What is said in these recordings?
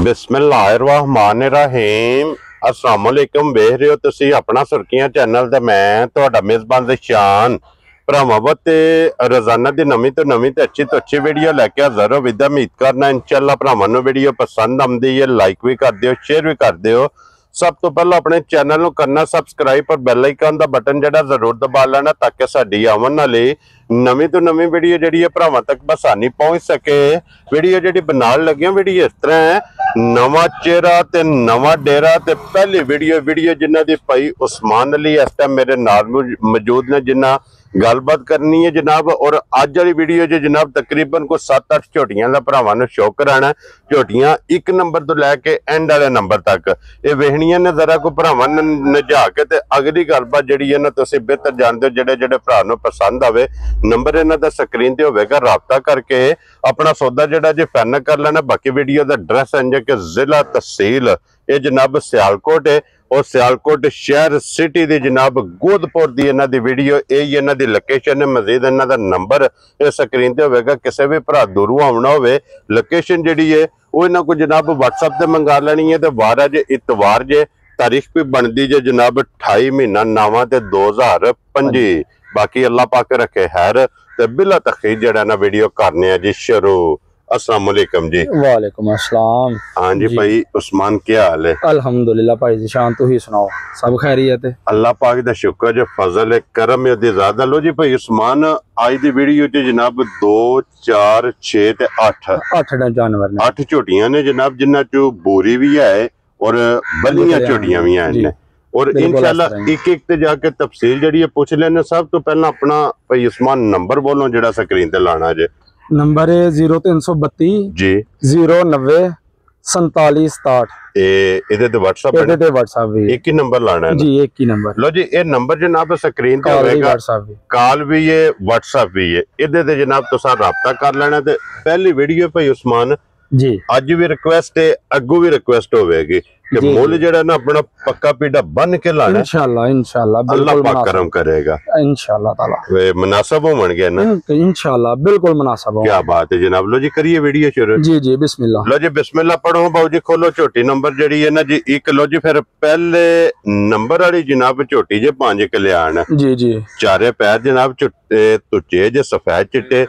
बिस्मिल्लाहिर्रहमानिर्रहीम अस्सलाम वालेकुम। वेख रहे हो तुसी अपना सुर्खियां चैनल ते मैं तुहाडा मेजबान शान भरावां ते रोजाना दी नवीं तो अच्छी वीडियो लैके हाज़र हो। विद उम्मीद करना इंशाअल्लाह भरावां नूं वीडियो पसंद आउंदी है। लाइक भी कर दिओ, शेयर भी कर दिओ। सब तो पहले अपने चैनल को करना सबसक्राइब और बैल आइकन का बटन जड़ा जरूर दबा लेना ताकि साडी आवन वाली नवीं तो नवीं वीडियो जी भरावां तक बसानी पहुंच सके। वीडियो जी बनाने लगे वीडियो इस तरह है, नवा चेहरा ते नवा डेरा ते पहली वीडियो जिन्हां दी भाई उस्मान अली इस टाइम मेरे नाल मौजूद ने जिन्हां गलबात करनी है जनाब। और अज वाली वीडियो जो जनाब तकरीबन को 7-8 झोटियां का भरावां नूं शो कराना। झोटियां 1 नंबर तो लैके एंड वाले नंबर तक ये वेखनियां ने जरा को भरावां नजा के ते अगली गलबात जिहड़ी है ना तुसीं बेहतर जानदे हो। जेड़े भरा नूं पसंद आवे नंबर इन्हां दा स्क्रीन ते होवेगा, राबता करके अपना सौदा जिहड़ा जे फाइनल कर लेना। बाकी वीडियो का एड्रैस है कि जिला तहसील ये जनाब सियालकोट है और सियालकोट शहर सिटी दी जनाब गोदपुर दी इन्हां दी वीडियो यही इन्हां दी लोकेशन है। मजीद इन्हां दा नंबर इस स्क्रीन ते होवेगा। किसी भी भरा दूरों आउणा होवे लोकेशन जिहड़ी है वो इन्हां को जनाब WhatsApp ते मंगा लेनी है। ते वार जे इतवार जे तारीख भी बनती जे जनाब 28 महीना 9 ते 2025। बाकी अल्लाह पाक रखे खैर ते बिला तखीर जड़ा ना वीडियो करने जी शुरू। अस्सलाम वालेकुम जी। वालेकुम अस्सलाम। हाँ जी भाई उस्मान क्या हाल है? अल्हम्दुलिल्लाह भाई जी शान तू ही सुनाओ, सब खैरियत है? अल्लाह पाक दा शुक्र जो फजल है करम है दी ज़्यादा। लो जी भाई उस्मान आज दी वीडियो च जनाब 2 4 6 ते 8 जानवर ने 8 झोटियां ने जनाब, जिन्हां चो बोरी भी है और बलियां झोटियां भी हैं। और इंशाल्लाह एक एक ते जाके तफसील जड़ी है पूछ लेने। सब तो पहला अपना भाई उस्मान नंबर बोलो जेड़ा स्क्रीन ते लाना जे। नंबर है 0332 जी 090 47 67। इधर ते व्हाट्सएप भी एक ही नंबर लाना है जी, एक ही नंबर। लो जी ये नंबर जनाब स्क्रीन पे होगा, कॉल भी है व्हाट्सएप भी है। इधर ते जनाब तुसा राब्ता कर लेना। ते पहली वीडियो भाई उस्मान जी अज भी रिक्वेस्ट है, अगू भी रिक्वेस्ट होगी कि मुल जेड़ा ना अपना पक्का पीढ़ा बन के लाना। इंशाल्लाह इंशाल्लाह अल्लाह पाक करम करेगा इंशाल्लाह ताला। वे मुनासिब बन गया ना इंशाल्लाह, बिल्कुल मुनासिब। क्या बात है जनाब। लो जी करिए वीडियो शुरू। जी जी बिस्मिल्लाह। लो जी बिस्मिल्लाह पढ़ो बाबू जी। खोलो झोटी नंबर जड़ी है ना जी एक। लो जी फिर पहले नंबर वाली जनाब झोटी जे 5 कल्याण जी जी। चारे पैर जनाब तुचे जे सफेद चिट्टे,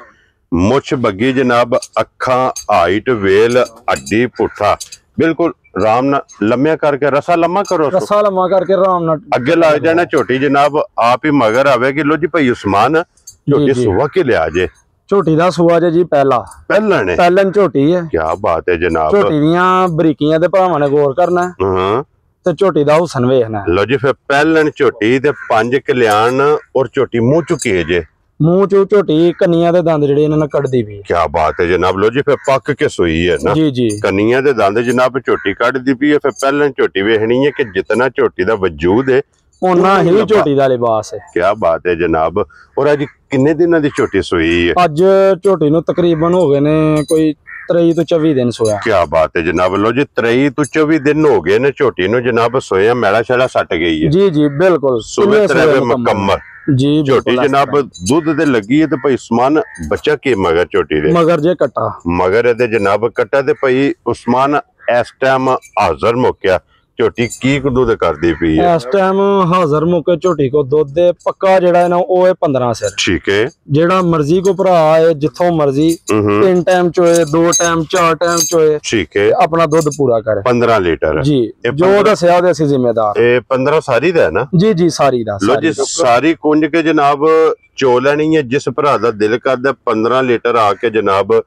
मुछ बग्गी जनाब, अखा हाइट वेल हड्डी पुठा बिल्कुल राम ना लम्या करके रसा लम्मा करो, रसा लम्मा करके राम ना अगे लग जाना झोटी जनाब आप ही मगर आवेगी। लो जी भाई उस्मान झोटी सुबह के लिया जे। झोटी दा सुआ जे जी पहलन झोटी है। क्या बात है जनाब। झोटी दियां बरीकियां ते भरावां ने गौर करना है ते झोटी दा हुसन वेखना है। लो जी फिर पहलन झोटी ते 5 कल्याण और झोटी मुंह चुकी है जे। मुंह चो झोटी कन्नियां दे दंद जेडे इन्हां कड्डदी पई। क्या बात है जनाब। लो जी फिर पक के सोई है ना जी जी। कन्नियां दे दंद जनाब झोटी कड्डदी पई है। फिर पहलन झोटी वेखनी है कि जितना झोटी दा वजूद है उन्ना ही झोटी दा लिबास है। क्या बात है जनाब। और अज किन्ने दिनां दी झोटी सोई है? अज झोटी नूं तकरीबन हो गए ने कोई 23 तो 24 दिन सोया। क्या बात है जनाब। लो जी 23 तो 24 दिन हो गए ने झोटी नूं जनाब सोया, मैला शैला सट गई है। जी जी बिल्कुल सुबह तरह मुकम्मल जी। झोटी जनाब दूध दे लगी है तो भाई उस्मान बच्चा की मगर झोटी दे मगर जे कट्टा मगर ए जनाब कट्टा ते भाई उस्मान इस टाइम हाजिर मुक्या झोटी की दूध करदी पई है? इस टाइम हाजिर मुके झोटी को दूध दे पक्का जेड़ा है ना वो है 15 सिर। ठीक है। जेड़ा मर्जी को भरा है जिथों मर्जी 3 टाइम चोए 2 टाइम 4 टाइम चोए, ठीक है, अपना दूध पूरा करे 15 लीटर जी। जो दस्या दे जिम्मेदार 15 सारी दा है ना जी जी सारी दा। लो जी सारी कुंज के जनाब चो लेनी है। जिस भरा दा दिल करदा 15 लीटर आके जनाब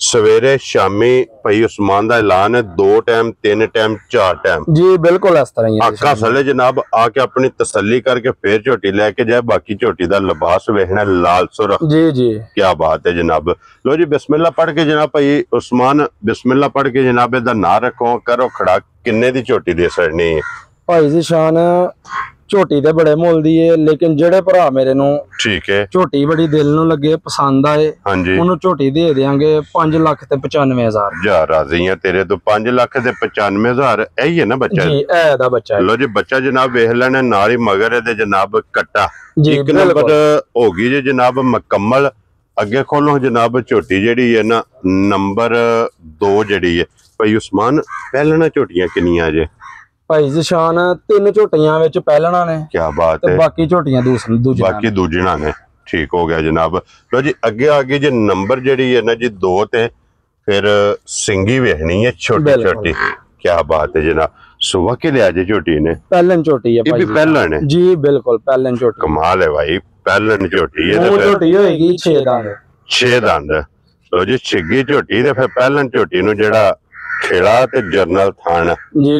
सवेरे शामी भाई उस्मान दा ऐलान है 2 टाइम 3 टाइम 4 टाइम जी बिल्कुल इस तरह ही आका सले जनाब आके अपनी तसल्ली करके फिर झोटी लेके जाए। बाकी झोटी दा लिबास वेखना लाल सुरख जी जी। क्या बात है जनाब। लो जी बिस्मिल्लाह पढ़ के जनाब भाई उस्मान बिस्मिल्लाह पढ़ के जनाब इहदा ना रखो करो खड़ा। किन्ने दी झोटी दे सड़नी है भाई जी शान? झोटी ते बड़े मुल दी है लेकिन जेड़े भरा मेरे नूं ठीक है झोटी बड़ी दिल नूं लगे पसंद आए उन्होंने झोटी दे देंगे 5,95,000। जा राजी है तेरे तो 5,95,000 यही है ना बच्चा जी ए दा बच्चा। लो जी बच्चा जनाब वेख लेना नाल ही मगर ए जनाब कट्टा जी। एक नंबर होगी जी जनाब मुकम्मल। अगे खोलो जनाब झोटी जेड़ी है ना नंबर 2 जेड़ी है ਭਾਈ ਉਸਮਾਨ ਪਹਿਲਣਾ ਝੋਟੀਆਂ ਕਿੰਨੀਆਂ ਜੇ? ਭਾਈ ਜ਼ੀਸ਼ਾਨ 3 ਝੋਟੀਆਂ ਵਿੱਚ ਪਹਿਲਣਾ ਨੇ। ਕੀ ਬਾਤ ਹੈ। ਬਾਕੀ ਝੋਟੀਆਂ ਦੂਜੀਆਂ ਨੇ। ਠੀਕ ਹੋ ਗਿਆ ਜਨਾਬ। ਲੋ ਜੀ ਅੱਗੇ ਜੇ ਨੰਬਰ ਜਿਹੜੀ ਹੈ ਨਾ ਜੀ 2 ਤੇ ਫਿਰ ਸਿੰਗੀ ਵੇਖਣੀ ਹੈ ਛੋਟੀ ਛੋਟੀ। ਕੀ ਬਾਤ ਹੈ ਜਨਾਬ। ਸੁਬह के लिया जे ਝੋਟੀ ਨੇ? ਪਹਿਲਣ ਝੋਟੀ ਹੈ ਭਾਈ। ਇਹ ਵੀ ਪਹਿਲਣ ਹੈ ਜੀ ਬਿਲकुल ਪਹਿਲਣ ਝੋਟੀ। ਕਮਾਲ ਹੈ ਭਾਈ। ਪਹਿਲਣ ਝੋਟੀ ਹੈ ਤੇ ਝੋਟੀ ਹੋਏਗੀ 6 ਦੰਦ। 6 ਦੰਦ। ਲੋ ਜੀ ਛਿੱਗੀ ਝੋਟੀ ਤੇ ਫਿਰ ਪਹਿਲਣ ਝੋਟੀ ਨੂੰ ਜਿਹੜਾ ਖੇੜਾ ਤੇ ਜਰਨਲ ਥਾਣ।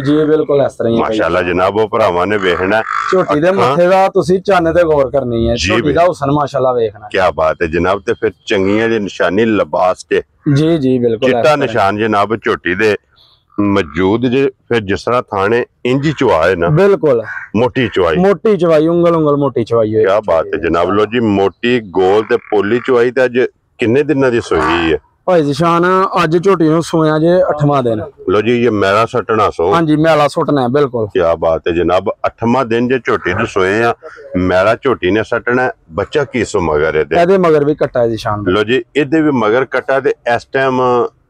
ਜੀ ਬਿਲकुल ਇਸ ਤਰ੍ਹਾਂ ਹੀ ਹੈ ਮਾਸ਼ਾਅੱਲਾ ਜਨਾਬ। ਉਹ ਭਰਾਵਾਂ ਨੇ ਵੇਖਣਾ ਝੋਟੀ ਦੇ ਮੱਥੇ ਦਾ ਤੁਸੀਂ ਚੰਨ ਤੇ ਗੌਰ ਕਰਨੀ ਹੈ। ਝੋਟੀ ਦਾ ਹੁਸਨ ਮਾਸ਼ਾਅੱਲਾ ਵੇਖਣਾ। ਕੀ ਬਾਤ ਹੈ ਜਨਾਬ। ਤੇ ਫਿਰ ਚੰਗੀਆਂ ਦੀ ਨਿਸ਼ਾਨੀ ਲਿਬਾਸ ਤੇ ਜੀ ਬਿਲकुल ਚਿੱਟਾ ਨਿਸ਼ਾਨ ਜਨਾਬ ਝੋਟੀ ਦੇ ਮੌਜੂਦ ਜੇ। ਫਿਰ ਜਿਸ ਤਰ੍ਹਾਂ ਥਾਣੇ ਇੰਜੀ ਚਵਾਏ ਨਾ ਬਿਲकुल ਮੋਟੀ ਚਵਾਈ ਉਂਗਲ ਮੋਟੀ ਚਵਾਈ ਹੋਈ। ਕੀ ਬਾਤ ਹੈ ਜਨਾਬ। ਲੋ ਜੀ ਮੋਟੀ ਗੋਲ ਤੇ ਪੋਲੀ ਚਵਾਈ ਤੇ ਅੱਜ ਕਿੰਨੇ ਦਿਨਾਂ ਦੀ ਸੋਈ ਹੈ ਭਾਈ ਜ਼ੀਸ਼ਾਨ? ਅੱਜ ਝੋਟੀ ਨੂੰ ਸੋਇਆ ਜੇ 8ਵਾਂ ਦਿਨ। लो जी ये मेरा सटना सो। हाँ जी मैला सुटना है बिल्कुल। क्या बात है जनाब। 8वां दिन जे झोटी ਨੂੰ सोए ਆ ਮੈਲਾ ਝੋਟੀ ਨੇ ਸਟਣਾ। ਬੱਚਾ ਕੀ ਸੋ ਮਗਰ ਇਹਦੇ ਮਗਰ ਵੀ ਕੱਟਾ ਹੈ ਜ਼ੀਸ਼ਾਨ। ਲੋ ਜੀ ਇਹਦੇ ਵੀ ਮਗਰ ਕੱਟਾ ਤੇ ਇਸ ਟਾਈਮ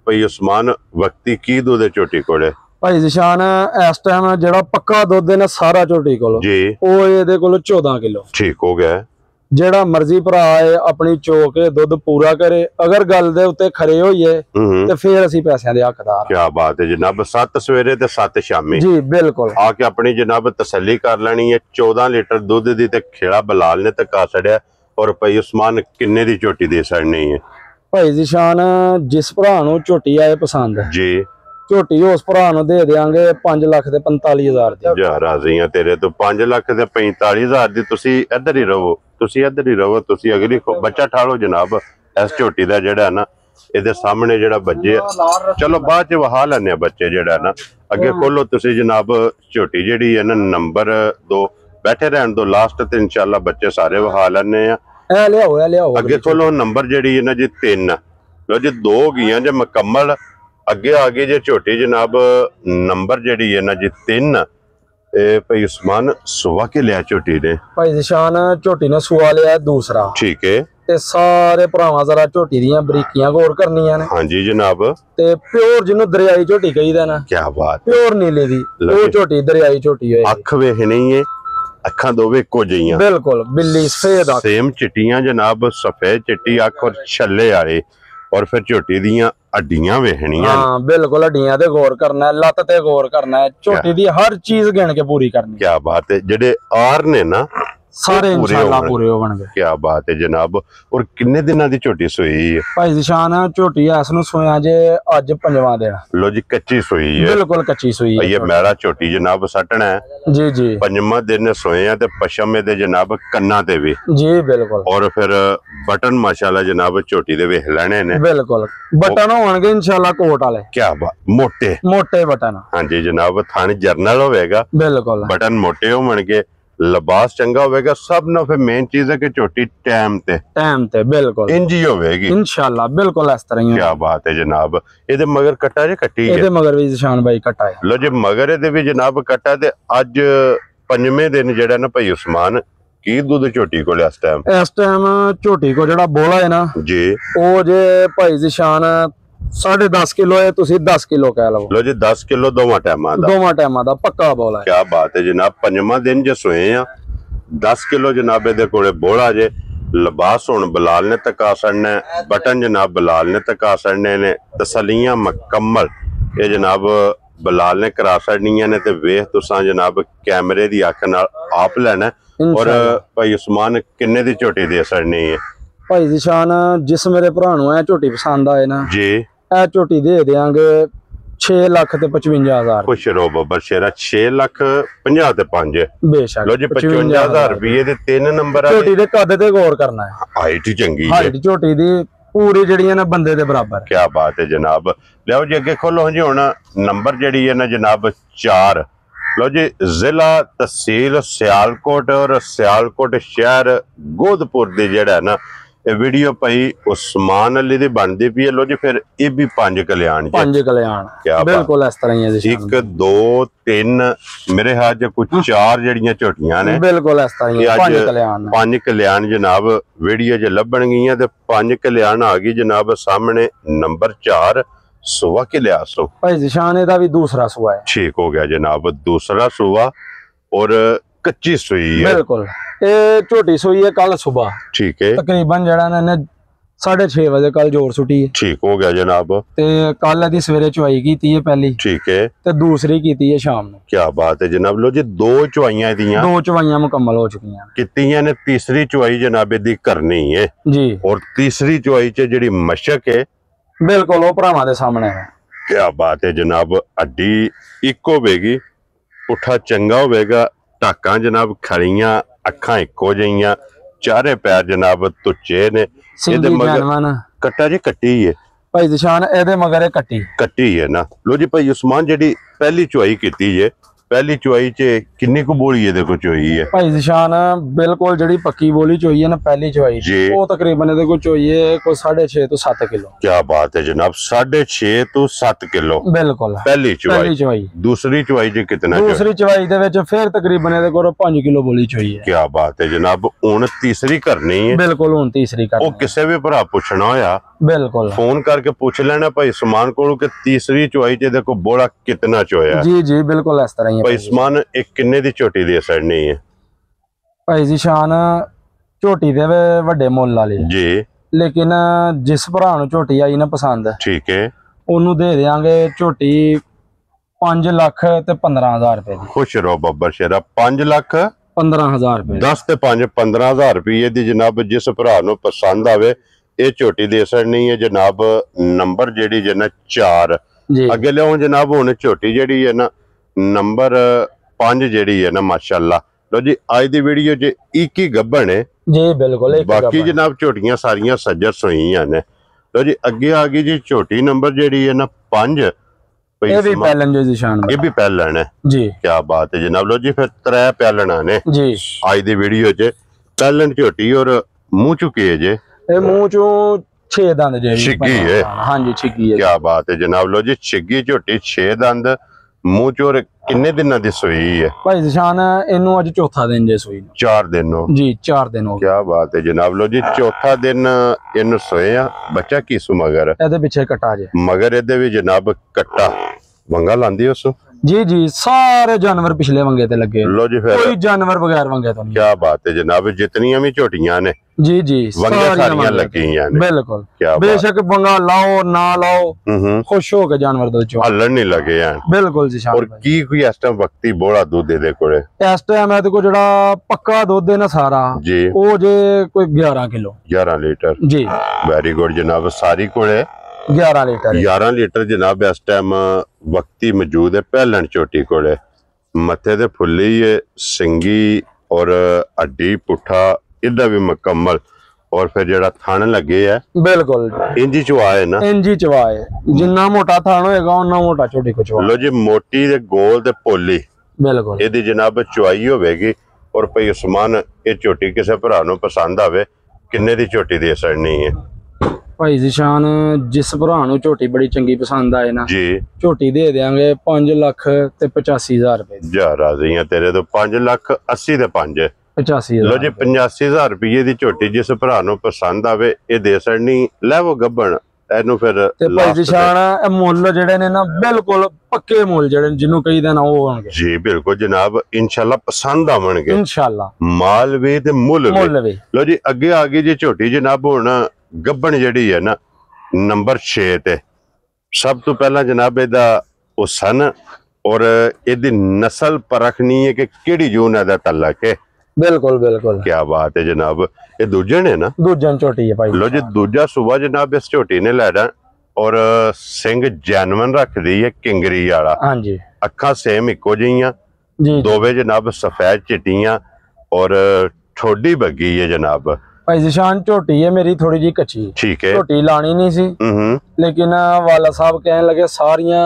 ਭਾਈ ਉਸਮਾਨ ਵਕਤੀ ਕੀ ਦੁੱਧ ਝੋਟੀ ਕੋਲੇ? ਭਾਈ ਜ਼ੀਸ਼ਾਨ ਇਸ ਟਾਈਮ ਜਿਹੜਾ ਪੱਕਾ ਦੁੱਧ ਹੈ ਨਾ ਸਾਰਾ ਝੋਟੀ ਕੋਲ ਜੀ ਉਹ ਇਹਦੇ ਕੋਲ 14 ਕਿਲੋ। ਠੀਕ ਹੋ ਗਿਆ। ਜਿਹੜਾ ਮਰਜ਼ੀ ਭਰਾ ਹੈ ਆਪਣੀ ਚੋਕ ਦੁੱਧ ਪੂਰਾ ਕਰੇ। ਅਗਰ ਗੱਲ ਦੇ ਉੱਤੇ ਖਰੇ ਹੋਈਏ ਤੇ ਫਿਰ ਅਸੀਂ ਪੈਸਿਆਂ ਦੇ ਹੱਕਦਾਰ। ਕੀ ਬਾਤ ਹੈ ਜਨਾਬ। 7 ਸਵੇਰੇ ਤੇ 7 ਸ਼ਾਮੀ ਜੀ ਬਿਲकुल ਆ ਕੇ ਆਪਣੀ ਜਨਾਬ ਤਸੱਲੀ ਕਰ ਲੈਣੀ ਹੈ। 14 ਲੀਟਰ ਦੁੱਧ ਦੀ ਤੇ ਖੇੜਾ ਬਲਾਲ ਨੇ ਧੱਕਾ ਛੜਿਆ। ਔਰ ਭਾਈ ਉਸਮਾਨ ਕਿੰਨੇ ਦੀ ਝੋਟੀ ਦੇ ਸੜਨੀ ਹੈ? ਭਾਈ ਜ਼ੀਸ਼ਾਨ ਜਿਸ ਭਰਾ ਨੂੰ ਝੋਟੀ ਆਏ ਪਸੰਦ ਜੀ ਝੋਟੀ ਉਸ ਭਰਾ ਨੂੰ ਦੇ ਦੇਾਂਗੇ 5 ਲੱਖ ਤੇ 45,000 ਦੀ। ਜਾ ਰਾਜ਼ੀ ਆ ਤੇਰੇ ਤੋਂ 5 ਲੱਖ ਤੇ 45,000 ਦੀ। ਤੁਸੀਂ ਇੱਧਰ ਹੀ ਰਹੋ ਤੁਸੀਂ ਅਗਲੀ ਬੱਚਾ ਠਾਲੋ ਜਨਾਬ। ਇਸ ਝੋਟੀ ਦਾ ਜਿਹੜਾ ਨਾ ਇਹਦੇ ਸਾਹਮਣੇ ਜਿਹੜਾ ਬੱਜੇ ਚਲੋ ਬਾਅਦ ਚ ਵਹਾ ਲੈਣੇ ਆ ਬੱਚੇ ਜਿਹੜਾ ਨਾ। ਅੱਗੇ ਖੋਲੋ ਤੁਸੀਂ ਜਨਾਬ ਝੋਟੀ ਜਿਹੜੀ ਹੈ ਨਾ ਨੰਬਰ 2 ਬੈਠੇ ਰਹਿਣ ਦੋ ਲਾਸਟ ਤੇ ਇਨਸ਼ਾਅੱਲਾ ਬੱਚੇ ਸਾਰੇ ਵਹਾ ਲੈਣੇ ਆ। ਇਹ ਲਿਆਓ ਅੱਗੇ ਖੋਲੋ ਨੰਬਰ ਜਿਹੜੀ ਹੈ ਨਾ ਜੀ 3। ਲੋ ਜੀ 2 ਗਈਆਂ ਜੇ ਮੁਕੰਮਲ। ਅੱਗੇ ਆ ਗਈ ਜੇ ਝੋਟੀ ਜਨਾਬ ਨੰਬਰ ਜਿਹੜੀ ਹੈ ਨਾ ਜੀ 3। ਇਹ ਭਾਈ ਉਸਮਾਨ ਸੁਬह ਕੇ ਲਿਆ ਝੋਟੀ ਨੇ? ਭਾਈ ਜ਼ੀਸ਼ਾਨ ਝੋਟੀ ਨੇ ਸੁਆ ਲਿਆ ਦੂਸਰਾ। ਠੀਕ ਹੈ। ਤੇ ਸਾਰੇ ਭਰਾਵਾਂ ਜ਼ਰਾ ਝੋਟੀ ਦੀਆਂ ਬਰੀਕੀਆਂ ਗੌਰ ਕਰਨੀਆਂ ਨੇ। ਹਾਂਜੀ ਜਨਾਬ। ਤੇ ਪਿਓਰ ਜਿਹਨੂੰ ਦਰਿਆਈ ਝੋਟੀ ਕਹੀਦਾ ਨਾ। ਕੀ ਬਾਤ। ਪਿਓਰ ਨੀਲੇ ਦੀ ਉਹ ਝੋਟੀ ਦਰਿਆਈ ਝੋਟੀ ਹੋਏ। ਅੱਖ ਵੇਖਣੀ ਹੈ ਅੱਖਾਂ ਦੋਵੇਂ ਇੱਕੋ ਜਿਹੀਆਂ ਬਿਲकुल ਬਿੱਲੀ ਸਫੇਦ ਅੱਖ ਸੇਮ ਚਿੱਟੀਆਂ ਜਨਾਬ। ਸਫੇਦ ਚਿੱਟੀ ਅੱਖ ਔਰ ਛੱਲੇ ਵਾਲੇ। ਔਰ ਫਿਰ ਝੋਟੀ ਦੀਆਂ ਹੱਡੀਆਂ ਵੇਖਣੀਆਂ। ਹਾਂ ਬਿਲकुल ਹੱਡੀਆਂ ਤੇ ਗੌਰ ਕਰਨਾ ਹੈ ਲੱਤ ਤੇ ਗੌਰ ਕਰਨਾ ਹੈ। ਝੋਟੀ ਦੀ ਹਰ ਚੀਜ਼ ਗਿਣ ਕੇ ਪੂਰੀ ਕਰਨੀ। ਕੀ ਬਾਤ ਹੈ। ਜਿਹੜੇ ਆਰ ਨੇ ਨਾ ਸਾਰੇ ਇਨਸ਼ਾਅੱਲਾ ਪੂਰੇ ਹੋਣਗੇ। ਕੀ ਬਾਤ ਹੈ ਜਨਾਬ। ਔਰ ਕਿੰਨੇ ਦਿਨਾਂ ਦੀ ਝੋਟੀ ਸੋਈ ਹੈ ਭਾਈ ਜ਼ੀਸ਼ਾਨ? ਝੋਟੀ ਇਸ ਨੂੰ ਸੋਇਆ ਜੇ ਅੱਜ 5ਵਾਂ ਦਿਨ। ਲੋ ਜੀ ਕੱਚੀ ਸੋਈ ਹੈ ਬਿਲकुल ਕੱਚੀ ਸੋਈ ਹੈ। ਇਹ ਮੈਲਾ ਝੋਟੀ ਜਨਾਬ ਸੱਟਣਾ ਹੈ। ਜੀ 5ਵਾਂ ਦਿਨ ਸੋਏ ਆ ਤੇ ਪਸ਼ਮ ਦੇ ਜਨਾਬ ਕੰਨਾਂ ਤੇ ਵੀ। ਜੀ ਬਿਲकुल। ਔਰ ਫਿਰ ਬਟਨ ਮਾਸ਼ਾਅੱਲਾ ਜਨਾਬ ਝੋਟੀ ਦੇ ਵੇਖ ਲੈਣੇ ਨੇ। ਬਿਲकुल ਬਟਨ ਹੋਣਗੇ ਇਨਸ਼ਾਅੱਲਾ ਕੋਟ ਵਾਲੇ। ਕੀ ਬਾਤ ਮੋਟੇ ਬਟਨ। ਹਾਂਜੀ ਜਨਾਬ ਥਾਣ ਜਰਨਲ ਹੋਵੇਗਾ। ਬਿਲकुल ਬਟਨ ਮੋਟੇ ਹੋਣਗੇ ਲਿਬਾਸ ਚੰਗਾ ਹੋਵੇਗਾ। ਸਭ ਨੂੰ ਫਿਰ ਮੇਨ ਚੀਜ਼ ਹੈ ਕਿ ਝੋਟੀ ਟਾਈਮ ਤੇ ਬਿਲकुल ਇੰਜੀ ਹੋਵੇਗੀ ਇਨਸ਼ਾਅੱਲਾ। ਬਿਲकुਲ ਇਸ ਤਰ੍ਹਾਂ ਹੀ। ਕੀ ਬਾਤ ਹੈ ਜਨਾਬ। ਇਹਦੇ ਮਗਰ ਕੱਟਾ ਜੇ ਕੱਟੀ ਹੈ? ਇਹਦੇ ਮਗਰ ਵੀ ਜ਼ੀਸ਼ਾਨ ਭਾਈ ਕੱਟਾ ਹੈ। ਲੋ ਜੀ ਮਗਰ ਇਹਦੇ ਵੀ ਜਨਾਬ ਕੱਟਾ ਤੇ ਅੱਜ 5ਵੇਂ ਦਿਨ ਜਿਹੜਾ ਨਾ ਭਾਈ ਉਸਮਾਨ ਕੀ ਦੁੱਧ ਝੋਟੀ ਕੋਲ ਇਸ ਟਾਈਮ ਝੋਟੀ ਕੋ ਜਿਹੜਾ ਬੋਲਾ ਹੈ ਨਾ ਜੀ ਉਹ ਜੇ ਭਾਈ ਜ਼ੀਸ਼ਾਨ 10.5 ਕਿਲੋ ਹੈ। ਤੁਸੀਂ 10 ਕਿਲੋ ਕਹਿ ਲਓ। ਲੋ ਜੀ 10 ਕਿਲੋ ਦੋਵਾਂ ਟਾਈਮਾਂ ਦਾ ਪੱਕਾ ਬੋਲਾ ਹੈ। ਕੀ ਬਾਤ ਹੈ ਜਨਾਬ। 5ਵਾਂ ਦਿਨ ਜੇ ਸੋਏ ਆ 10 ਕਿਲੋ ਜਨਾਬ ਇਹਦੇ ਕੋਲੇ ਬੋਲਾ ਜੇ। ਲਿਬਾਸ ਹੁਣ ਬਲਾਲ ਨੇ ਧੱਕਾ ਸੜਨਾ। ਬਟਨ ਜਨਾਬ ਬਲਾਲ ਨੇ ਧੱਕਾ ਸੜਨੇ ਨੇ। ਤਸੱਲੀਆਂ ਮੁਕੰਮਲ ਇਹ ਜਨਾਬ ਬਲਾਲ ਨੇ ਕਰਾ ਸੜਨੀਆਂ ਨੇ। ਤੇ ਵੇਖ ਤੁਸਾਂ ਜਨਾਬ ਕੈਮਰੇ ਦੀ ਅੱਖ ਨਾਲ ਆਪ ਲੈਣਾ। ਔਰ ਭਾਈ ਉਸਮਾਨ ਕਿੰਨੇ ਦੀ ਝੋਟੀ ਦੇ ਸੜਨੀ ਹੈ? ਭਾਈ ਜ਼ੀਸ਼ਾਨ ਜਿਸ ਮੇਰੇ ਭਰਾ ਨੂੰ ਇਹ ਝੋਟੀ ਪਸੰਦ ਆਏ ਨਾ ਜੀ ਇਹ ਝੋਟੀ ਦੇ ਦੇਾਂਗੇ 6 ਲੱਖ ਤੇ 55,000। ਖੁਸ਼ ਰਹੋ ਬੱਬਰ ਸ਼ੇਰਾ। 6 ਲੱਖ 50 ਤੇ 5 ਬੇਸ਼ੱਕ। ਲੋ ਜੀ 55,000 ਰੁਪਏ ਦੇ 3 ਨੰਬਰ ਆ। ਝੋਟੀ ਦੇ ਕੱਦ ਤੇ ਗੌਰ ਕਰਨਾ ਹੈ। ਹਾਈਟ ਚੰਗੀ ਹੈ। ਹਾਈਟ ਝੋਟੀ ਦੀ ਪੂਰੀ ਜਿਹੜੀਆਂ ਨੇ ਬੰਦੇ ਦੇ ਬਰਾਬਰ। ਕੀ ਬਾਤ ਹੈ ਜਨਾਬ। ਲਿਆਓ ਜੀ ਅੱਗੇ ਖੋਲੋ ਜੀ ਹੁਣ ਨੰਬਰ ਜਿਹੜੀ ਹੈ ਨਾ ਜਨਾਬ 4। ਲੋ ਜੀ ਜ਼ਿਲ੍ਹਾ ਤਹਿਸੀਲ ਸਿਆਲਕੋਟ ਔਰ ਸਿਆਲਕੋਟ ਸ਼ਹਿਰ ਗੋਦਪੁਰ ਦੇ ਜਿਹੜਾ ਨਾ ਇਹ ਵੀਡੀਓ ਭਾਈ ਉਸਮਾਨ ਅਲੀ ਦੀ ਬਣਦੀ ਪਈ ਹੈ। ਲੋ ਜੀ ਫਿਰ ਇਹ ਵੀ 5 ਕਲਿਆਣ ਬਿਲकुल ਇਸ ਤਰ੍ਹਾਂ ਹੀ ਹੈ। 1 2 3 ਮੇਰੇ ਹੱਥ 'ਚ ਕੁਝ 4 ਜਿਹੜੀਆਂ ਝੋਟੀਆਂ ਨੇ। ਬਿਲकुल ਇਸ ਤਰ੍ਹਾਂ ਹੀ 5 ਕਲਿਆਣ ਜਨਾਬ ਵੀਡੀਓ 'ਚ ਲੱਭਣ ਗਈਆਂ ਤੇ 5 ਕਲਿਆਣ ਆ ਗਈ ਜਨਾਬ ਸਾਹਮਣੇ ਨੰਬਰ 4 सुबह के लिहाज तो भाई जिशान ਇਹਦਾ भी दूसरा सुआ है। ठीक हो गया जनाब, दूसरा सुबह और कच्ची सुई है। बिल्कुल ये झोटी सुई है कल सुबह। ठीक है, तकरीबन जड़ा ने 6:30 बजे कल जोर सुटी है। ठीक हो गया जनाब। ते कल दी सवेरे चुवाई कीती है पहली। ठीक है, ते दूसरी कीती है शाम ਨੂੰ। क्या बात है जनाब। लो जी, दो चुवाइयां दियां, दो चुवाइयां मुकम्मल हो चुकी हैं कितनियां ने, तीसरी चुवाई जनाब दी करनी है जी। और तीसरी चुवाई च जेड़ी मशक है बिल्कुल वो भरावां दे सामने है। क्या बात है जनाब। हड्डी एक होगी, पुठा चंगा होगा, टाकां जनाब खड़ियां, अखां इको जिहियां, चारे पैर जनाब तुच्चे ने। कट्टा जी कट्टी है भाई जिशान, एदे मगर कट्टी है ना। लो जी भाई उस्मान, जेडी पहली चुवाई की है, पहली चुवाई च किन्नी कु बोली है देखो चुवाई है भाई जिशान। बिल्कुल जेडी पक्की बोली चुवाई है ना पहली चुवाई वो तकरीबन एदे को चुवाई है कोई 6.5 तो 7 किलो। क्या बात है जनाब, 6.5 तो 7 किलो बिल्कुल पहली चुवाई। दूसरी चुवाई जी कितना? दूसरी चुवाई दे विच फिर तकरीबन एदे को 5 किलो बोली चुवाई है। क्या बात है जनाब। हुण तीसरी करनी है। बिल्कुल हुण तीसरी करनी। ओ किसे भी भरा पुछना होया बिल्कुल फोन करके पूछ लेना भाई उस्मान को कि तीसरी चुवाई च देखो बोला कितना चोया। जी जी बिल्कुल इस तरह ही है भाई उस्मान। एक किन्ने दी झोटी दे सकनी है भाई जिशान? झोटी दे वड्डे मुੱਲ वाली जी, लेकिन जिस भरा ਨੂੰ झोटी आई ना पसंद, ठीक है, ਉਹਨੂੰ ਦੇ ਦੇਾਂਗੇ झोटी 5 ਲੱਖ ਤੇ 15,000 रुपए दी। खुश रहो बब्बर शेरा। 5 ਲੱਖ 15,000 रुपए 10 ਤੇ 5 15,000 रुपये दी जनाब। जिस भरा ਨੂੰ पसंद आवे ये झोटी दे सकनी है जनाब। नंबर जेडी जे ना 4 अगे लियाओ जनाब। हुण झोटी जेडी है ना नंबर 5 जेडी है ना माशाअल्लाह। लो जी आज दी वीडियो च एक ही गब्बन है जी। बिल्कुल बाकी जनाब झोटियां सारियां सज्जर सोईयां ने। लो जी अगे आ गई जी झोटी नंबर जेडी है ना 5। ये भी पहलन जो जिशान, ये भी पहलन है जी। क्या बात है जनाब। लो जी फिर 3 पहलना ने जी आज दी वीडियो च। पहलन झोटी और मुंह चुकी है जे मुंह चो 6 दंद जे छिग्गी है। हाँ जी छिग्गी है। क्या बात है जनाब। लो जी छिग्गी झोटी 6 दंद मुंह चोर किन्ने दिनों दी सोई है भाई जिशान? इनू अज चौथा दिन जे सोई। 4 दिन हो जी 4 दिन हो। क्या बात है जनाब। लो जी चौथा दिन इन सोए आ। बच्चा कीसू मगर एदे पिछे कट्टा जे मगर एदे भी जनाब कट्टा वंगा लांदी उसो जी जी। सारे जानवर पिछले वंगे ते लगे। लो जी फिर कोई जानवर बगैर वंगे तो नहीं। क्या बात है जनाब। जितनियां भी झोटियां ने जी जी वंगे सारियां लगियां ने। बिल्कुल। क्या बेशक वंगा लाओ ना लाओ खुश हो के जानवर दो चो हलन नहीं लगे हैं। बिल्कुल जी। और की कोई इस टाइम वक्ती बोला दूध दे कोले? इस टाइम है को जड़ा पक्का दूध है ना सारा जी वो जे कोई 11 किलो 11 लीटर जी। वेरी गुड जनाब। सारी कोले 11 लीटर 11 लीटर जनाब इस टाइम वक्ती मौजूद है। पहलन चोटी कोले मथे ते फुल्ली है, सिंगी और हड्डी पुठा इदा भी मुकम्मल। और फिर जड़ा थान लगे है बिल्कुल इंजी चवाए ना। इंजी चवाए जिन्ना मोटा थान होएगा उन्ना मोटा चोटी को चवा। लो जी मोटी ते गोल ते पोली बिल्कुल एदी जनाब चवाई होवेगी। और भाई उस्मान ये झोटी किसी भरा नूं पसंद आवे किन्ने दी झोटी दे सकनी है भाई जिशान? जिस भरा ਨੂੰ झोटी बड़ी चंगी पसंद आए ना जी झोटी दे देंगे 5 ਲੱਖ ਤੇ 85,000 रुपए। जा राजी हैं तेरे तो 5 ਲੱਖ 80 ते 5 85,000। लो जी 85,000 रुपये दी झोटी जिस भरा नूं पसंद आवे ये दे सकनी। लैवो गब्बन एनू फिर ते भाई जिशान मुੱਲ ਜਿਹੜੇ ਨੇ ना बिल्कुल पक्के मुੱਲ ਜਿਹੜੇ ਜਿਹਨੂੰ ਕਹੀਦਾ ਨਾ ਉਹ ਹੋਣਗੇ। जी बिल्कुल जनाब इंशाल्लाह पसंद आवणगे इंशाल्लाह। माल वे ते मुੱਲ वे। लो जी अगे आ गई जी झोटी जनाब। हुण गब्बन जेडी है ना नंबर 6 ते सब तो पहला जनाब एदा हुसन और एदी नस्ल परखनी है कि केड़ी जून एदा तलक है। बिल्कुल बिल्कुल। क्या बात है जनाब। ये दूजे ने ना दूजन झोटी है भाई। लो जी दूजा सुबह जनाब इस झोटी ने लैना और सिंग जैनवन रख दी है किंगरी वाला। हाँ जी। अखा सेम इको जिहियां जी। दोवे जनाब सफेद चिट्टियां और ठोडी बगी है जनाब। भाई जिशान झोटी है मेरी थोड़ी जी कच्ची। ठीक है। झोटी लानी नहीं सी लेकिन वाला साहब कहने लगे सारियां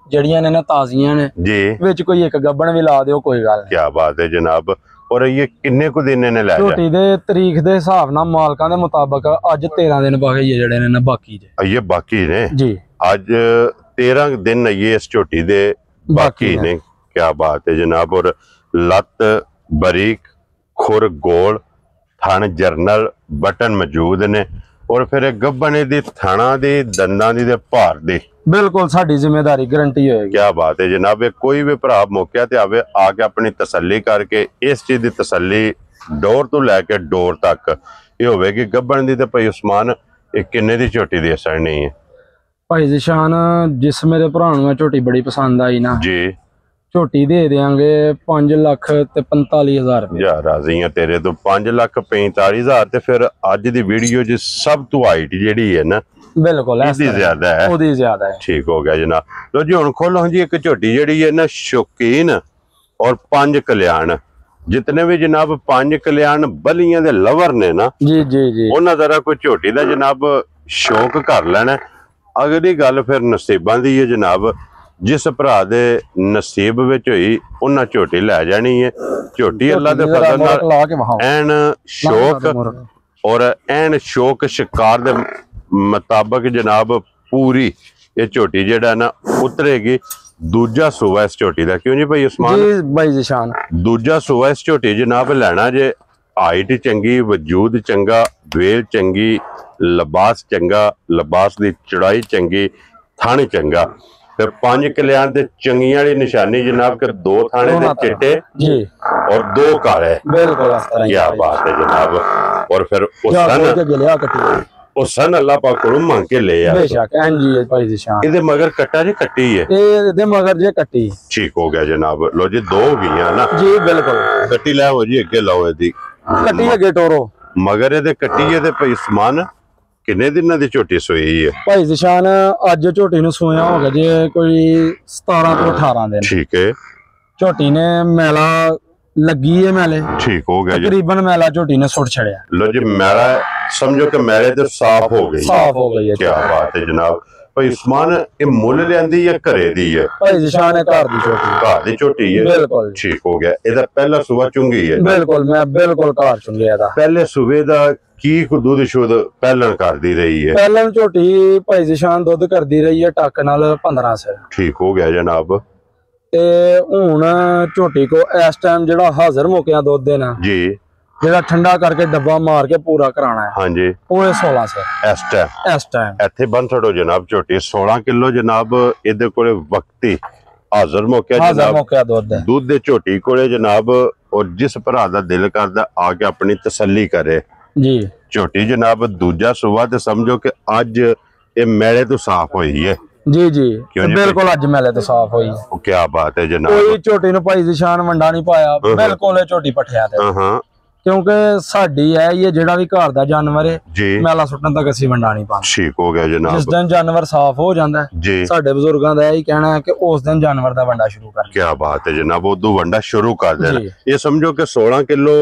जड़ियां ने ना ताजियां ने जी विच कोई एक गब्बन भी ला दियो कोई गल नहीं। क्या बात है जनाब। और ये किन्ने को दिन ने लै झोटी दे तारीख दे हिसाब नाल मालकां दे मुताबिक अज 13 दिन बाकी जेड़े ने ना बाकी जे ये बाकी ने जी। आज 13 दिन ये इस झोटी दे बाकी ने। क्या बात है जनाब। और लत बारीक खुर गोल थान जरनल बटन मौजूद ने और फिर गब्बने दी थाना दी दंदां दी ते भार दी बिल्कुल साडी जिम्मेदारी गारंटी होएगी। क्या बात है जनाब। कोई भी भरा मौके ते आवे आके अपनी तसल्ली करके इस चीज की तसल्ली डोर तो लैके डोर तक ये होगी गब्बन दी ते भाई उस्मान किन्ने दी झोटी दे सकनी है। भाई ज़िशान जिस मेरे भरा नूं झोटी बड़ी पसंद आई ना जी झोटी दे देंगे 5,45,000 रुपये। यार राजी है तेरे तो 5,45,000 ते फिर अज दी वीडियो च सब तो हाइट जेडी है ना बिल्कुल ज्यादा है, ओदी ज्यादा है। ठीक हो गया जनाब। लो जी हुण खोलो जी एक झोटी जेडी है ना शौकीन और 5 कल्याण जितने भी जनाब 5 कल्याण बलियां दे लवर ने ना जी जी जी उन्हां जरा कोई झोटी दा जनाब शौक कर लेना। अगली गल फिर नसीबां दी है जनाब। जिस भरा दे नसीब विच होई उन्हां झोटी लै जानी है। झोटी अल्लाह दे फजल नाल ऐन शौक और ऐन शौक शिकार दे मुताबिक जनाब पूरी ये झोटी जेड़ा ना उतरेगी। दूजा सूबा इस झोटी का क्यों जी भाई उस्मान जी भाई ज़िशान दूजा सूबा इस झोटी जनाब लेना जे हाइट चंगी वजूद चंगा वेल चंगी लिबास चंगा लिबास की चढ़ाई चंगी थाने चंगा फिर 5 कल्याण ते चंगियां वाली निशानी जनाब के 2 थाने दे चिट्टे जी और 2 काले बिल्कुल क्या बात है जनाब। और फिर उस सन अल्लाह पाक को मांग के ले आ बेशक हां जी भाई ज़िशान इदे मगर कट्टा जी कट्टी है इदे मगर जे कट्टी ठीक हो गया जनाब। लो जी 2 हो गई ना जी बिल्कुल कट्टी ले हो जी अगे लाओ इदी कट्टी अगे टोरो मगर इदे कट्टी है ते भाई उस्मान किन्ने दिनां दी झोटी सोई है भाई ज़िशान अज झोटी नूं सोया हो गया जे कोई 17 तो 18 दिन ठीक है। झोटी ने मैला लगी है मैले ठीक हो गया तकरीबन मैला झोटी ने सुट छड़िया। लो जी मैला समझो कि मैले तो साफ हो गई है क्या बात है जनाब। भाई उस्मान ये मुल लियांदी या घरे दी है भाई ज़िशान घर दी झोटी है बिल्कुल ठीक हो गया। इहदा पहला सूबा चुंगी है बिल्कुल मैं बिल्कुल घर चुंगिया दा पहले सूबे दा की दुध शुद्ध पहलन करदी रही है पहलन झोटी भाई ज़िशान दुध करदी रही है टक नाल 15 से ठीक हो गया जनाब। ते हुण झोटी को इस टाइम जेड़ा हाजिर मौके दुध देना जी जेड़ा ठंडा करके डब्बा मार के पूरा कराना है हाँ जी वो 16 से इस टाइम इत्थे बन छड़ो जनाब झोटी 16 किलो जनाब इहदे कोले वक्ती हाजिर मौके जनाब दूध दे झोटी कोले जनाब। और जिस भरा दा दिल करदा आके अपनी तसल्ली करे जी झोटी जनाब दूजा सूबा ते समझो कि अज ये मैले तो साफ हुई है जी जी बिल्कुल अज मैले तो साफ हुई है। क्या बात है जनाब। कोई झोटी नूं भाई ज़िशान वंडा नहीं पाया बिल्कुल झोटी पठिया ते क्योंकि साडी है ये जेड़ा भी घर दा जानवर है मैला सुट्टन तक असीं वंडा नहीं पांदे ठीक हो गया जनाब। जिस दिन जानवर साफ हो जांदा है साडे बुजुर्गां दा यही कहना है कि उस दिन जानवर दा वंडा शुरू कर क्या बात है जनाब उदू वंडा शुरू कर देना। ये समझो कि 16 किलो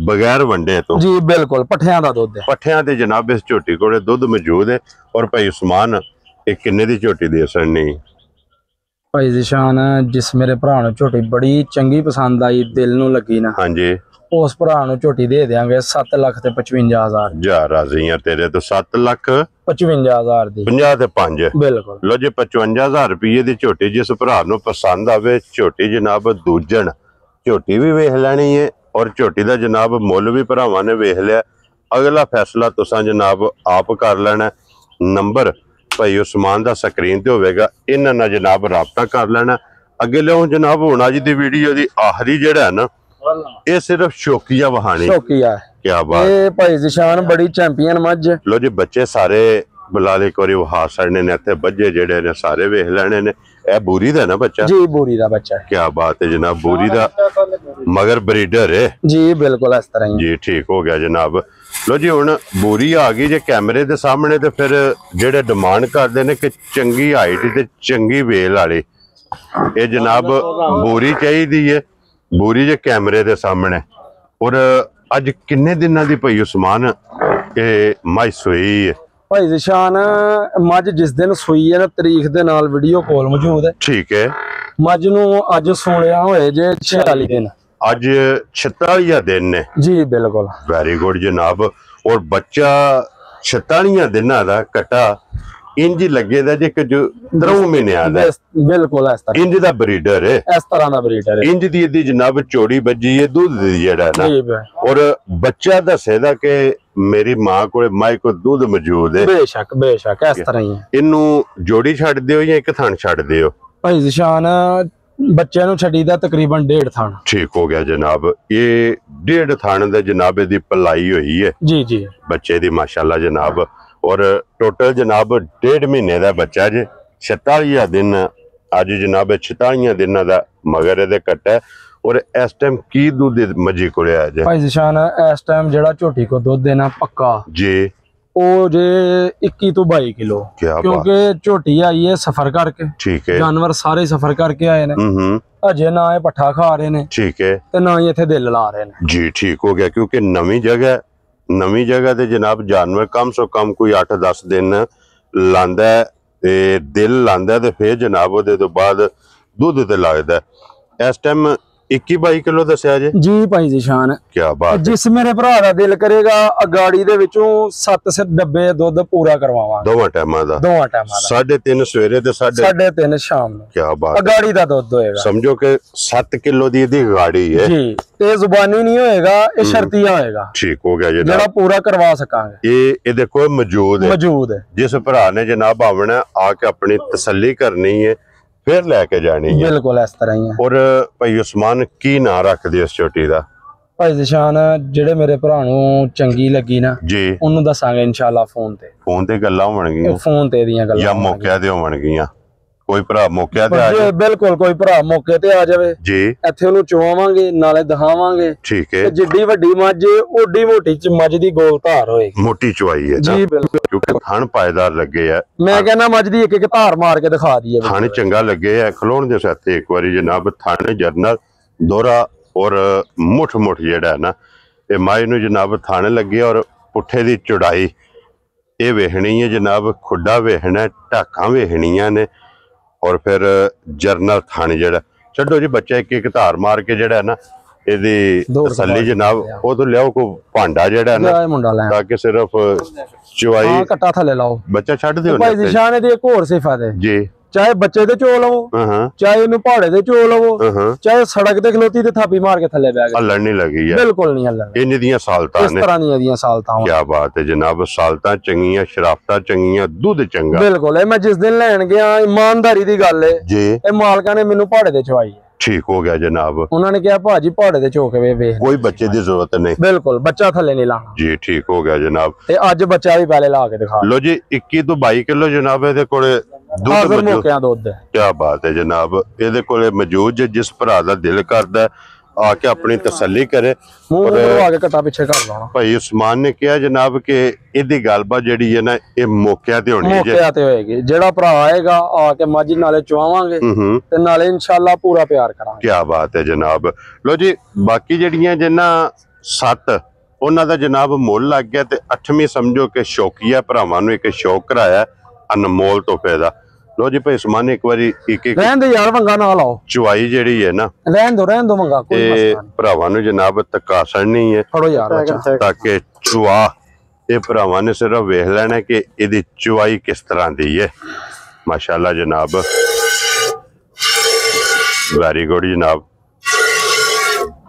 बगैर वंडे तो जी बिल्कुल पठियां दा दुध है पठियां ते जनाब इस झोटी कोले दुध मौजूद है। और भाई उस्मान एक किन्ने दी झोटी दे सकनी भाई ज़िशान जिस मेरे भरा नूं झोटी बड़ी चंगी पसंद आई दिल नूं लगी ना हाँ जी उस भरा नूं झोटी दे देंगे 7,55,000 जा राजी है तेरे तो 7,55,000 दी 50 ते 5 बिल्कुल। लो जी 55,000 रुपये दी झोटी जिस भरा नूं पसंद आवे झोटी जनाब दूजन झोटी भी वेख लैनी है और झोटी दा जनाब मुल भी भरावां ने वेख लिया। अगला फैसला तुसां जनाब आप कर लेना। नंबर भाई उस्मान दा स्क्रीन ते होवेगा इन्हां नाल जनाब राबता कर लेना। अगे लिओ जनाब हुण अज दी वीडियो दी आखिरी जेड़ा है ना ये सिर्फ शौकिया वहानी शौकिया क्या बात ये भाई ज़िशान बड़ी चैंपियन मज लो जी बच्चे सारे बुला ले कोरी वहा सड़ने ने इत्थे बज्जे जेड़े ने सारे वेख लेने ने ए बूरी दा ना बच्चा जी बूरी दा बच्चा क्या बात है जनाब बूरी दा मगर ब्रीडर है जी बिल्कुल इस तरह ही जी ठीक हो गया जनाब। लो जी हुण बूरी आ गई जे कैमरे दे सामने ते फिर जेड़े डिमांड करदे ने कि चंगी हाइट ते चंगी वेल वाली ये जनाब बूरी चाहिदी है बूरी जे कैमरे दे सामने। और अज किन्ने दिनां दी पई उस्मान के मज सोई है भाई ज़िशान मज जिस दिन सोई है ना तारीख दे नाल वीडियो कॉल मौजूद है ठीक है। मज नूं अज सोया होए जे 46 दिन अज 46 दिन ने जी बिल्कुल वेरी गुड जनाब। और बच्चा 46 दिनां दा कट्टा इंज लगे दा जे कि जो 3 महीने दा बिल्कुल इस तरह इंज दा ब्रीडर है इस तरह दा ब्रीडर है इंज दी जनाब चोड़ी बजी है दूध दी जेड़ा ना और बच्चा दसे दा के ਮੇਰੀ ਮਾਂ ਕੋਲੇ ਮਾਈ ਕੋ ਦੁੱਧ ਮੌਜੂਦ ਹੈ। ਬੇਸ਼ੱਕ ਬੇਸ਼ੱਕ ਇਸ ਤਰ੍ਹਾਂ ਹੀ ਹੈ। ਇਹਨੂੰ ਜੋੜੀ ਛੱਡ ਦਿਓ ਜਾਂ ਇੱਕ ਥਣ ਛੱਡ ਦਿਓ? ਭਾਈ ਜ਼ਿਸ਼ਾਨ ਬੱਚਿਆਂ ਨੂੰ ਛੱਡੀਦਾ ਤਕਰੀਬਨ 1.5 ਥਣ। ਠੀਕ ਹੋ ਗਿਆ ਜਨਾਬ। ਇਹ 1.5 ਥਣ ਦੇ ਜਨਾਬ ਦੀ ਪਲਾਈ ਹੋਈ ਹੈ ਜੀ ਜੀ ਬੱਚੇ ਦੀ ਮਾਸ਼ਾਅੱਲਾ ਜਨਾਬ। ਔਰ ਟੋਟਲ ਜਨਾਬ 1.5 ਮਹੀਨੇ ਦਾ ਬੱਚਾ ਜੇ। 46 ਦਿਨ ਅੱਜ ਜਨਾਬ 46 ਦਿਨਾਂ ਦਾ ਮਗਰ ਇਹਦੇ ਕੱਟਾ। ਔਰ ਇਸ ਟਾਈਮ ਕੀ ਦੁੱਧ ਮੱਝੀ ਕੋਲੇ ਆ ਜੇ ਭਾਈ ਜ਼ਿਸ਼ਾਨ? ਇਸ ਟਾਈਮ ਜਿਹੜਾ ਝੋਟੀ ਕੋ ਦੁੱਧ ਦੇਣਾ ਪੱਕਾ ਜੀ ਉਹ ਜੇ 21 ਤੋਂ 22 ਕਿਲੋ, ਕਿਉਂਕਿ ਝੋਟੀ ਆਈ ਹੈ ਸਫਰ ਕਰਕੇ। ਠੀਕ ਹੈ। ਜਾਨਵਰ ਸਾਰੇ ਸਫਰ ਕਰਕੇ ਆਏ ਨੇ। ਅਜੇ ਨਾ ਇਹ ਪੱਠਾ ਖਾ ਰਹੇ ਨੇ, ਠੀਕ ਹੈ, ਤੇ ਨਾ ਹੀ ਇੱਥੇ ਦਿਲ ਲਾ ਰਹੇ ਨੇ ਜੀ। ਠੀਕ ਹੋ ਗਿਆ, ਕਿਉਂਕਿ ਨਵੀਂ ਜਗ੍ਹਾ ਤੇ ਜਨਾਬ ਜਾਨਵਰ ਕਮ ਸੋ ਕਮ ਕੋਈ 8-10 ਦਿਨ ਲਾਂਦਾ ਤੇ ਦਿਲ ਲਾਂਦਾ ਤੇ ਫਿਰ ਜਨਾਬ ਉਹਦੇ ਤੋਂ ਬਾਅਦ ਦੁੱਧ ਤੇ ਲੱਗਦਾ। ਇਸ ਟਾਈਮ 21-22 ਕਿਲੋ ਦੱਸਿਆ ਜੀ ਭਾਈ ਜ਼ਿਸ਼ਾਨ। ਕੀ ਬਾਤ। ਜਿਸ ਮੇਰੇ ਭਰਾ ਦਾ ਦਿਲ ਕਰੇਗਾ ਅਗਾੜੀ ਦੇ ਵਿੱਚੋਂ 7 ਡੱਬੇ ਦੁੱਧ ਪੂਰਾ ਕਰਵਾਵਾਂਗੇ ਦੋਵਾਂ ਟਾਈਮਾਂ ਦਾ 3.5 ਸਵੇਰੇ ਤੇ 3.5 ਸ਼ਾਮ ਨੂੰ। ਕੀ ਬਾਤ। ਅਗਾੜੀ ਦਾ ਦੁੱਧ ਹੋਏਗਾ, ਸਮਝੋ ਕਿ 7 ਕਿਲੋ ਦੀ ਇਹਦੀ ਗਾੜੀ ਹੈ ਜੀ। ਤੇ ਜ਼ੁਬਾਨੀ ਨਹੀਂ ਹੋਏਗਾ, ਇਹ ਸ਼ਰਤੀਆ ਹੋਏਗਾ। ਠੀਕ ਹੋ ਗਿਆ ਜਨਾਬ, ਜਿਹੜਾ ਪੂਰਾ ਕਰਵਾ ਸਕਾਂਗੇ। ਇਹਦੇ ਕੋਲ ਮੌਜੂਦ ਹੈ। ਜਿਸ ਭਰਾ ਨੇ ਜਨਾਬ ਆਵਣਾ ਆ ਕੇ ਆਪਣੀ ਤਸੱਲੀ ਕਰਨੀ ਹੈ ਫਿਰ ਲੈ ਕੇ ਜਾਣੀ ਹੈ। ਬਿਲਕੁਲ ਇਸ ਤਰ੍ਹਾਂ ਹੀ ਹੈ। ਔਰ ਭਾਈ ਉਸਮਾਨ ਕੀ ਨਾਂ ਰੱਖਦੇ ਉਸ ਝੋਟੀ ਦਾ? ਭਾਈ ਜ਼ਿਸ਼ਾਨ ਜਿਹੜੇ ਮੇਰੇ ਭਰਾ ਨੂੰ ਚੰਗੀ ਲੱਗੀ ਨਾ ਜੀ ਉਹਨੂੰ ਦੱਸਾਂਗੇ ਇਨਸ਼ਾਅੱਲਾ ਫੋਨ ਤੇ ਗੱਲਾਂ ਹੋਣਗੀਆਂ। ਫੋਨ ਤੇ ਦੀਆਂ ਗੱਲਾਂ ਜਾਂ ਮੌਕਿਆਂ ਤੇ ਹੋਣਗੀਆਂ। ਕੋਈ ਭਰਾ ਮੌਕਿਆਂ ਤੇ ਆ ਜਾਵੇ? ਬਿਲਕੁਲ, ਕੋਈ ਭਰਾ ਮੌਕੇ ਤੇ ਆ ਜਾਵੇ ਜੀ, ਇੱਥੇ ਉਹਨੂੰ ਚੁਆਵਾਂਗੇ ਨਾਲੇ ਦਿਖਾਵਾਂਗੇ। ਠੀਕ ਹੈ। ਜਿੱਡੀ ਵੱਡੀ ਮੱਝ ਓਡੀ ਮੋਟੀ ਮੱਝ ਦੀ ਗੋਲ ਧਾਰ ਹੋਏਗੀ। ਮੋਟੀ ਚੁਆਈ ਹੈ ਜੀ ਬਿਲਕੁਲ, ਕਿਉਂਕਿ ਥਣ ਪਾਇਦਾਰ ਲੱਗੇ ਆ। ਮੈਂ ਕਹਿੰਦਾ ਮੱਝ ਦੀ ਇੱਕ ਧਾਰ ਮਾਰ ਕੇ ਦਿਖਾ ਦਈਏ। ਥਣ ਚੰਗਾ ਲੱਗੇ ਆ ਖਲੋਣ ਦੇ ਸਾਥੇ ਇੱਕ ਵਾਰੀ ਜਨਾਬ। ਥਣ ਜਰਨਲ ਦੋਹਰਾ ਔਰ ਮੁੱਠ ਜਿਹੜਾ ਨਾ ਇਹ ਮਾਈ ਨੂੰ ਜਨਾਬ ਥਣ ਲੱਗੇ ਔਰ ਪੁੱਠੇ ਦੀ ਚੌੜਾਈ ਇਹ ਵੇਖਣੀ ਹੈ ਜਨਾਬ। ਖੁੱਡਾ ਵੇਖਣਾ, ਢਾਕਾਂ ਵੇਖਣੀਆਂ ਨੇ ਔਰ ਫਿਰ ਜਰਨਲ ਥਣ ਜਿਹੜਾ ਛੱਡੋ ਜੀ। ਬੱਚਾ ਇੱਕ ਧਾਰ ਮਾਰ ਕੇ ਜਿਹੜਾ ਨਾ ਇਹਦੀ ਤਸੱਲੀ ਜਨਾਬ ਉਹ ਤੋਂ ਲਿਆਓ ਕੋ ਭਾਂਡਾ ਜਿਹੜਾ ਨਾ ਤਾਂ ਕਿ ਸਿਰਫ ਚੁਆਈ ਕੱਟਾ ਥੱਲੇ ਲਾਓ ਬੱਚਾ ਛੱਡ ਦਿਓ। ਭਾਈ ਜ਼ਿਸ਼ਾਨ ਦੀ ਇੱਕ ਹੋਰ ਸਿਫਤ ਹੈ ਜੀ, ਚਾਹੇ ਬੱਚੇ ਤੇ ਚੋ ਲਵੋ, ਚਾਹੇ ਇਹਨੂੰ ਪਹਾੜੇ ਤੇ ਚੋ ਲਵੋ, ਚਾਹੇ ਸੜਕ ਤੇ ਖਲੋਤੀ ਤੇ ਥਾਪੀ ਮਾਰ ਕੇ ਥੱਲੇ ਬਹਿ ਗਏ, ਹੱਲਣ ਨਹੀਂ ਲੱਗੀ ਹੈ। ਬਿਲਕੁਲ ਨਹੀਂ ਹੱਲਣ। ਇੰਨੀ ਦੀਆਂ ਸਾਲਤਾਂ ਨੇ, ਇਸ ਤਰ੍ਹਾਂ ਦੀਆਂ ਦੀਆਂ ਸਾਲਤਾਂ। ਕੀ ਬਾਤ ਹੈ ਜਨਾਬ। ਸਾਲਤਾਂ ਚੰਗੀਆਂ, ਸ਼ਰਾਫਤਾਂ ਚੰਗੀਆਂ, ਦੁੱਧ ਚੰਗਾ। ਬਿਲਕੁਲ। ਇਹ ਮੈਂ ਜਿਸ ਦਿਨ ਲੈਣ ਗਿਆ ਇਮਾਨਦਾਰੀ ਦੀ ਗੱਲ ਹੈ ਜੀ, ਇਹ ਮਾਲਕਾਂ ਨੇ ਮੈਨੂੰ ਪਹਾੜੇ ਤੇ ਚਵਾਈ। ਠੀਕ ਹੋ ਗਿਆ ਜਨਾਬ। ਉਹਨਾਂ ਨੇ ਕਿਹਾ ਭਾਜੀ ਪਹਾੜੇ ਤੇ ਚੋ ਕੇ ਵੇਖ, ਕੋਈ ਬੱਚੇ ਦੀ ਜ਼ਰੂਰਤ ਨਹੀਂ। ਬਿਲਕੁਲ, ਬੱਚਾ ਥੱਲੇ ਨਹੀਂ ਲਾਣਾ ਜੀ। ਠੀਕ ਹੋ ਗਿਆ ਜਨਾਬ। ਤੇ ਅੱਜ ਬੱਚਾ ਵੀ ਪਹਿਲੇ ਲਾ ਕੇ ਦਿਖਾ ਲੋ ਜੀ। 21 ਤੋਂ 22 ਕਿਲੋ ਜਨਾਬ ਇਹਦੇ ਕੋਲੇ ਦੁੱਧ ਮੌਜੂਦ ਹੈ। ਕੀ ਬਾਤ ਹੈ ਜਨਾਬ। ਇਹਦੇ ਕੋਲੇ ਮੌਜੂਦ ਜਿਸ ਭਰਾ ਦਾ ਦਿਲ ਕਰਦਾ ਆ ਕੇ ਆਪਣੀ ਤਸੱਲੀ ਕਰੇ। ਆ ਕੇ ਘਟਾ ਪਿੱਛੇ ਕਰ ਲਾਉਣਾ। ਭਾਈ ਉਸਮਾਨ ਨੇ ਕਿਹਾ ਜਨਾਬ ਕਿ ਇਹਦੀ ਗੱਲਬਾਤ ਜਿਹੜੀ ਹੈ ਨਾ ਇਹ ਮੌਕਿਆਂ ਤੇ ਹੋਣੀ ਹੈ। ਮੌਕਿਆਂ ਤੇ ਹੋਏਗੀ। ਜਿਹੜਾ ਭਰਾ ਆਏਗਾ ਆ ਕੇ ਮੱਝ ਨਾਲੇ ਚੁਆਵਾਂਗੇ ਤੇ ਨਾਲੇ ਇਨਸ਼ਾਅੱਲਾ ਪੂਰਾ ਪਿਆਰ ਕਰਾਂਗੇ। ਕੀ ਬਾਤ ਹੈ ਜਨਾਬ। ਲੋ ਜੀ ਬਾਕੀ ਜਿਹੜੀਆਂ ਜਿੰਨਾ 7 ਉਹਨਾਂ ਦਾ ਜਨਾਬ ਮੁੱਲ ਲੱਗ ਗਿਆ ਤੇ 8ਵੀਂ ਸਮਝੋ ਕਿ ਸ਼ੌਕੀਆ ਭਰਾਵਾਂ ਨੂੰ ਇੱਕ ਸ਼ੌਕ ਕਰਾਇਆ ਅਨਮੋਲ ਤੋਹਫੇ ਦਾ। ਲੋ ਜੀ ਭਾਈ ਉਸਮਾਨ ਇੱਕ ਵਾਰੀ ਇੱਕ ਰਹਿਣ ਦੇ ਯਾਰ ਮੰਗਾ ਨਾ ਲਾਓ। ਚੁਆਈ ਜਿਹੜੀ ਹੈ ਨਾ ਰਹਿਣ ਦੋ ਮੰਗਾ ਕੋਈ ਮਸਲਾ ਨਹੀਂ। ਭਰਾਵਾਂ ਨੂੰ ਜਨਾਬ ਤਕਾਸਣ ਨਹੀਂ ਹੈ। ਫੜੋ ਯਾਰ ਤਾਂ ਕਿ ਚੁਆ ਇਹ ਭਰਾਵਾਂ ਨੇ ਸਿਰਫ ਵੇਖ ਲੈਣਾ ਕਿ ਇਹਦੀ ਚੁਆਈ ਕਿਸ ਤਰ੍ਹਾਂ ਦੀ ਹੈ। ਮਾਸ਼ਾਅੱਲਾ ਜਨਾਬ, ਵੈਰੀ ਗੁੱਡ ਜਨਾਬ।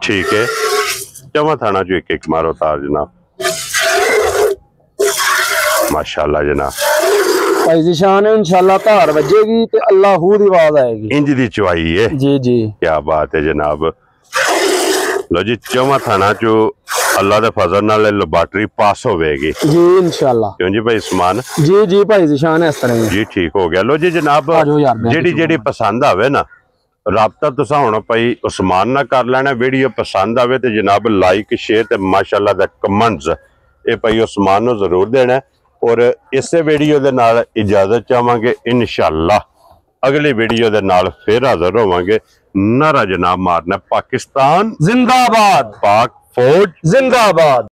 ਠੀਕ ਹੈ। ਚਵਾਂ ਥਾਣਾ ਚੋਂ ਇੱਕ ਮਾਰੋ ਤਾਰ ਜਨਾਬ। ਮਾਸ਼ਾਅੱਲਾ ਜਨਾਬ। ਭਾਈ ਜ਼ਿਸ਼ਾਨ ਇਨਸ਼ਾਅੱਲਾ ਧਾਰ ਵੱਜੇਗੀ ਤੇ ਅੱਲਾਹੂ ਦੀ ਆਵਾਜ਼ ਆਏਗੀ। ਇੰਜ ਦੀ ਚੁਆਈ ਹੈ ਜੀ ਜੀ। ਕੀ ਬਾਤ ਹੈ ਜਨਾਬ। ਲੋ ਜੀ ਚਵਾਂ ਥਾਣਾ ਚੋਂ ਅੱਲਾ ਦੇ ਫਜ਼ਲ ਨਾਲ ਲੈਬੋਰੇਟਰੀ ਪਾਸ ਹੋਵੇਗੀ ਜੀ ਇਨਸ਼ਾਅੱਲਾ। ਕਿਉਂ ਜੀ ਭਾਈ ਉਸਮਾਨ? ਜੀ ਭਾਈ ਜ਼ਿਸ਼ਾਨ ਇਸ ਤਰ੍ਹਾਂ ਜੀ। ਠੀਕ ਹੋ ਗਿਆ। ਲੋ ਜੀ ਜਨਾਬ ਜਿਹੜੀ ਪਸੰਦ ਆਵੇ ਨਾ ਰਾਬਤਾ ਤੁਸੀਂ ਹੁਣ ਭਾਈ ਉਸਮਾਨ ਨਾਲ ਕਰ ਲੈਣਾ। ਵੀਡੀਓ ਪਸੰਦ ਆਵੇ ਤੇ ਜਨਾਬ ਲਾਈਕ ਸ਼ੇਅਰ ਤੇ ਮਾਸ਼ਾਅੱਲਾ ਦਾ ਕਮੈਂਟਸ ਇਹ ਭਾਈ ਉਸਮਾਨ ਨੂੰ ਜ਼ਰੂਰ ਦੇਣਾ। ਔਰ ਇਸੇ ਵੀਡੀਓ ਦੇ ਨਾਲ ਇਜਾਜ਼ਤ ਚਾਹਾਂਗੇ। ਇਨਸ਼ਾਅੱਲਾ ਅਗਲੀ ਵੀਡੀਓ ਦੇ ਨਾਲ ਫਿਰ ਹਾਜ਼ਰ ਹੋਵਾਂਗੇ। ਨਾਰਾ ਜਨਾਬ ਮਾਰਨਾ ਪਾਕਿਸਤਾਨ ਜ਼ਿੰਦਾਬਾਦ, ਪਾਕ ਫੌਜ ਜ਼ਿੰਦਾਬਾਦ।